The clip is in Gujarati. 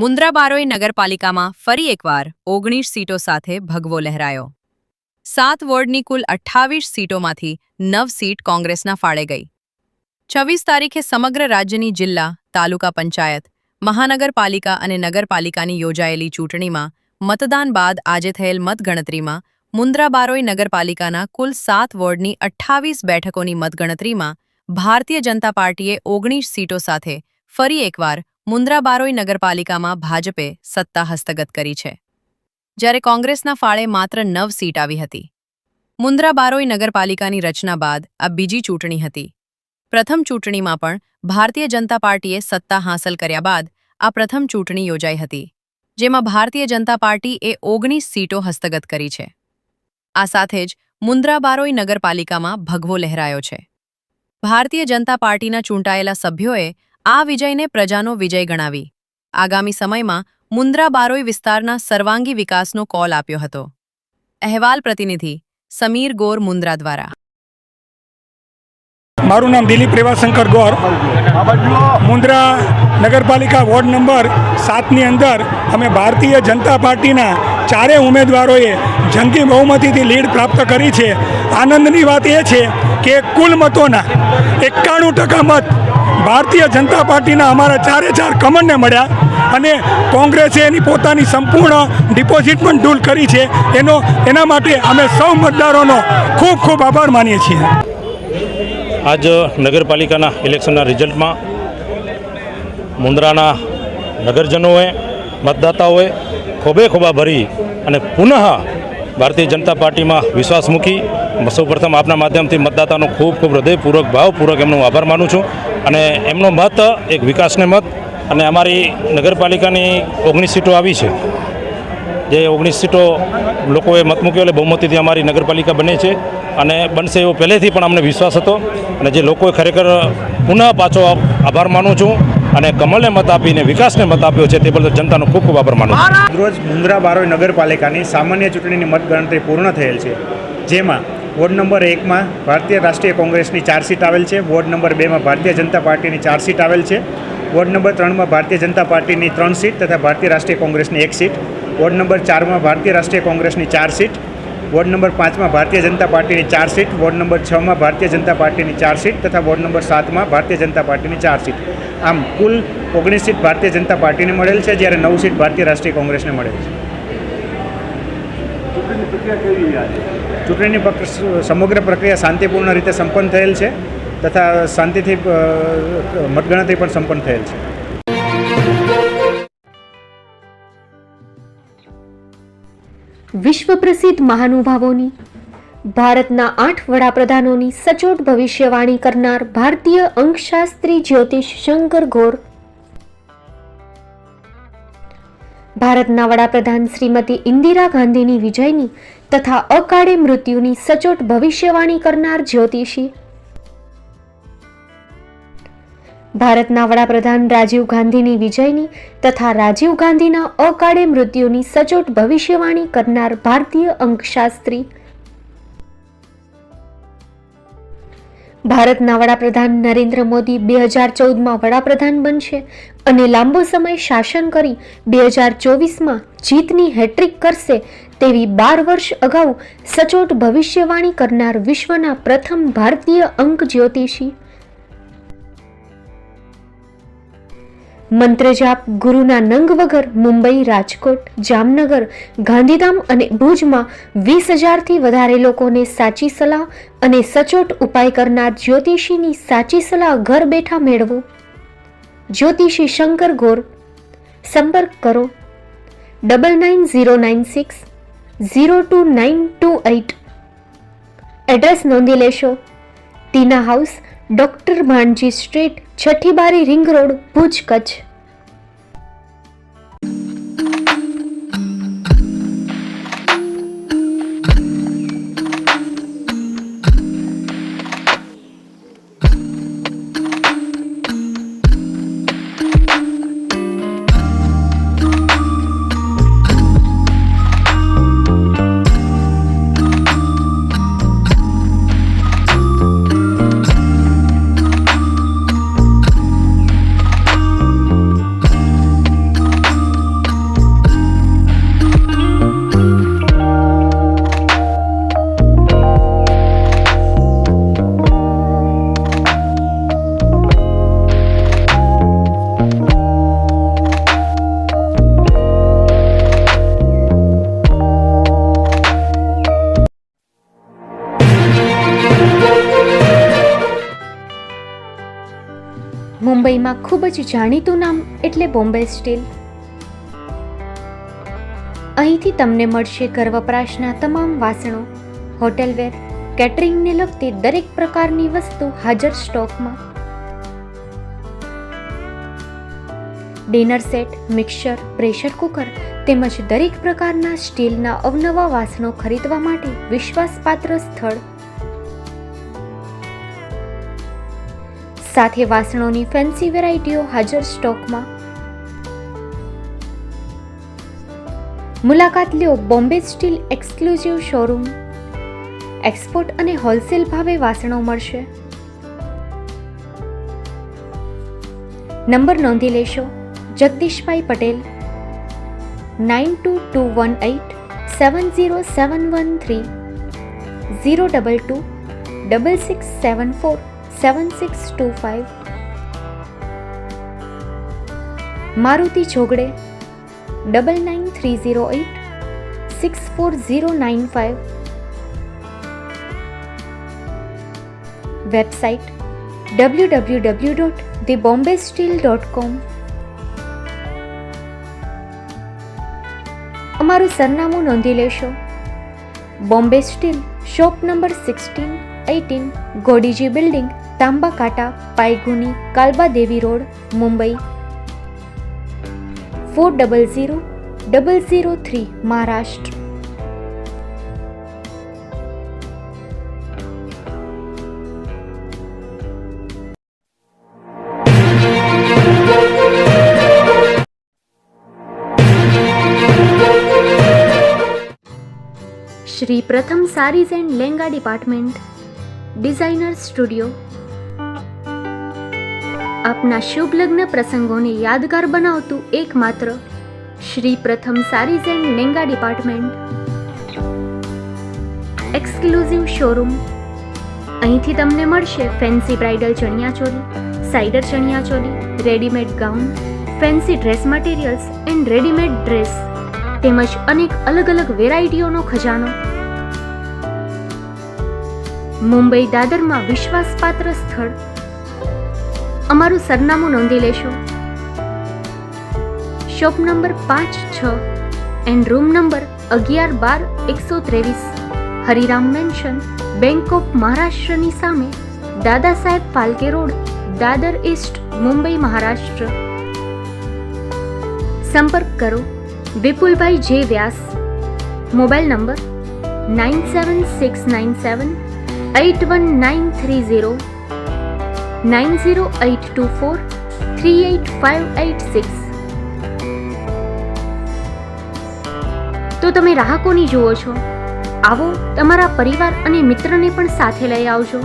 મુન્દ્રા બારોઈ નગરપાલિકામાં ફરી એકવાર 19 સીટો સાથે ભગવો લહેરાયો। 7 વોર્ડની કુલ 28 સીટોમાંથી 9 સીટ કોંગ્રેસના ફાળે ગઈ। 26 તારીખે સમગ્ર રાજ્યની જિલ્લા, તાલુકા પંચાયત, મહાનગરપાલિકા અને નગરપાલિકાની યોજાયેલી ચૂંટણીમાં મતદાન બાદ આજે થયેલ મતગણતરીમાં મુન્દ્રા બારોઈ નગરપાલિકાના કુલ 7 વોર્ડની 28 બેઠકોની મતગણતરીમાં ભારતીય જનતા પાર્ટીએ 19 સીટો સાથે ફરી એકવાર મુન્દ્રા બારોઈ નગરપાલિકામાં ભાજપે સત્તા હસ્તગત કરી છે, જ્યારે કોંગ્રેસના ફાળે માત્ર 9 સીટ આવી હતી। મુન્દ્રા બારોઈ નગરપાલિકાની રચના બાદ આ બીજી ચૂંટણી હતી। પ્રથમ ચૂંટણીમાં પણ ભારતીય જનતા પાર્ટીએ સત્તા હાંસલ કર્યા બાદ આ પ્રથમ ચૂંટણી યોજાઈ હતી, જેમાં ભારતીય જનતા પાર્ટીએ 19 સીટો હસ્તગત કરી છે। આ સાથે જ મુન્દ્રા બારોઈ નગરપાલિકામાં ભગવો લહેરાયો છે। ભારતીય જનતા પાર્ટીના ચૂંટાયેલા સભ્યોએ આ વિજયને પ્રજાનો વિજય ગણાવી આગામી સમયમાં મુન્દ્રા બારોઈ વિસ્તારના સર્વાંગી વિકાસનો કોલ આપ્યો હતો। અહેવાલ પ્રતિનિધિ સમીર ગોર, મુન્દ્રા દ્વારા। મારું નામ દિલીપ રેવાશંકર ગોર। મુન્દ્રા નગરપાલિકા વોર્ડ નંબર 7ની અંદર અમે ભારતીય જનતા પાર્ટીના 4 ઉમેદવારોએ જંગી બહુમતીથી લીડ પ્રાપ્ત કરી છે। આનંદની વાત એ છે કે કુલ મતોના 91% મત ભારતીય જનતા પાર્ટીના અમારા 4 કમળને મળ્યા અને કોંગ્રેસે એની પોતાની સંપૂર્ણ ડિપોઝિટ પણ દૂર કરી છે। એના માટે અમે સૌ મતદારોનો ખૂબ ખૂબ આભાર માનીએ છીએ। આજ નગરપાલિકાના ઇલેક્શનના રિઝલ્ટમાં મુન્દ્રાના નગરજનોએ, મતદાતાઓએ ખોબે ભરી અને પુનઃ ભારતીય જનતા પાર્ટીમાં વિશ્વાસ મૂકી સૌપ્રથમ આપના માધ્યમથી મતદાતાનો ખૂબ હૃદયપૂર્વક, ભાવપૂર્વક એમનો આભાર માનું છું। અને એમનો મત એક વિકાસને મત અને અમારી નગરપાલિકાની 19 સીટો આવી છે, જે 19 સીટો લોકોએ મત મૂક્યો એટલે બહુમતીથી અમારી નગરપાલિકા બને છે અને બનશે એવો પહેલેથી પણ અમને વિશ્વાસ હતો અને જે લોકોએ ખરેખર પુનઃ પાછો આભાર માનું છું અને કમલને મત આપીને વિકાસને મત આપ્યો છે તે બદલ જનતાનો ખૂબ આભાર માનું છું। રોજ મુન્દ્રા બારોઈ નગરપાલિકાની સામાન્ય ચૂંટણીની મતગણતરી પૂર્ણ થયેલ છે, જેમાં વોર્ડ નંબર 1માં ભારતીય રાષ્ટ્રીય કોંગ્રેસની 4 સીટ આવેલ છે, વોર્ડ નંબર 2માં ભારતીય જનતા પાર્ટીની 4 સીટ આવેલ છે, વોર્ડ નંબર 3માં ભારતીય જનતા પાર્ટીની 3 સીટ તથા ભારતીય રાષ્ટ્રીય કોંગ્રેસની 1 સીટ, વોર્ડ નંબર 4માં ભારતીય રાષ્ટ્રીય કોંગ્રેસની 4 seat, ward number 5માં Bharatiya Janata પાર્ટીની 4 seat, ward number 6માં Bharatiya Janata પાર્ટીની 4 સીટ તથા વોર્ડ નંબર 7માં ભારતીય જનતા પાર્ટીની 4 સીટ। આમ કુલ 19 સીટ ભારતીય જનતા પાર્ટીને મળેલ છે, જ્યારે 9 સીટ ભારતીય રાષ્ટ્રીય કોંગ્રેસને મળેલ છે। ચૂંટણીની સમગ્ર પ્રક્રિયા શાંતિપૂર્ણ રીતે સંપન્ન થયેલ છે તથા શાંતિથી મતગણતરી પણ સંપન્ન થયેલ છે। વિશ્વ પ્રસિદ્ધ મહાનુભાવોની, ભારતના 8 વડાપ્રધાનોની સચોટ ભવિષ્યવાણી કરનાર ભારતીય અંકશાસ્ત્રી જ્યોતિષ શંકર ગોર, ભારતના વડાપ્રધાન શ્રીમતી ઇન્દિરા ગાંધીની વિજયની તથા અકાળે મૃત્યુની સચોટ ભવિષ્યવાણી કરનાર જ્યોતિષી, ભારતના વડાપ્રધાન રાજીવ ગાંધીની વિજયની તથા રાજીવ ગાંધીના અકાળે મૃત્યુની સચોટ ભવિષ્યવાણી કરનાર ભારતીય અંકશાસ્ત્રી, ભારતના વડાપ્રધાન નરેન્દ્ર મોદી 2014માં વડાપ્રધાન બનશે અને લાંબો સમય શાસન કરી 2024માં જીતની હેટ્રિક કરશે તેવી 12 વર્ષ અગાઉ સચોટ ભવિષ્યવાણી કરનાર વિશ્વના પ્રથમ ભારતીય અંક જ્યોતિષી, મંત્રજાપ ગુરુના નંગ વગર મુંબઈ, રાજકોટ, જામનગર, ગાંધીધામ અને ભુજમાં 20,000થી વધારે લોકોને સાચી સલાહ અને સચોટ ઉપાય કરનાર જ્યોતિષીની સાચી સલાહ ઘર બેઠા મેળવો। જ્યોતિષી શંકર ગોર। સંપર્ક કરો 9909602928। એડ્રેસ નોંધી લેશો: ટીના હાઉસ, ડોક્ટર ભાણજી સ્ટ્રીટ, છઠ્ઠી બારી, રિંગ રોડ, ભુજ, કચ્છ। મુંબઈમાં ખૂબ જ જાણીતું નામ એટલે બોમ્બે સ્ટીલ. અહીંથી તમને મળશે ઘર વપરાશના તમામ વાસણો, હોટેલવેર, કેટરિંગને લગતી દરેક પ્રકારની વસ્તુ હાજર સ્ટોકમાં. Dinner set, mixer, pressure cooker તેમજ દરેક પ્રકારના સ્ટીલના અવનવા વાસણો ખરીદવા માટે વિશ્વાસપાત્ર સ્થળ. સાથે વાસણોની ફેન્સી વેરાયટીઓ હાજર સ્ટોકમાં. મુલાકાત લ્યો Bombay steel exclusive showroom. Export અને હોલસેલ ભાવે વાસણો મળશે. નંબર નોંધી લેશો. જગદીશભાઈ પટેલ 9221870713 022 6674 7625. મારુતિ જોગડે 999308 64095. Website www.thebombasteel.com. અમારું સરનામું નોંધી લેશો. Bombay steel, shop number 16-18, Godiji building, Tamba Kanta, Payguni, Kalba Devi road, Mumbai 400003, Maharashtra. Shri Pratham saris and langa department, designer studio. આપના શુભ લગ્ન પ્રસંગોને યાદગાર બનાવતું એકમાત્ર Shri Pratham saris and langa department. Exclusive showroom. અહીંથી તમને મળશે fancy bridal chaniya choli, cider chaniya choli, readymade gown, fancy dress materials and readymade dress તેમજ અનેક અલગ અલગ વેરાયટીઓનો ખજાનો. મુંબઈ દાદરમાં વિશ્વાસપાત્ર સ્થળ. અમારું સરનામું નોંધી લેશો. Shop number 5-6 and room number 11-12-123, Hariram mansion, bank of મહારાષ્ટ્રની સામે, દાદા સાહેબ ફાલ્કે રોડ, દાદર ઈસ્ટ, મુંબઈ, મહારાષ્ટ્ર. સંપર્ક કરો વિપુલભાઈ જે વ્યાસ. Mobile number 9769781930 9082438586. તો તમે રાહ કોની જુઓ છો? આવો, તમારા પરિવાર અને મિત્રને પણ સાથે લઈ આવજો.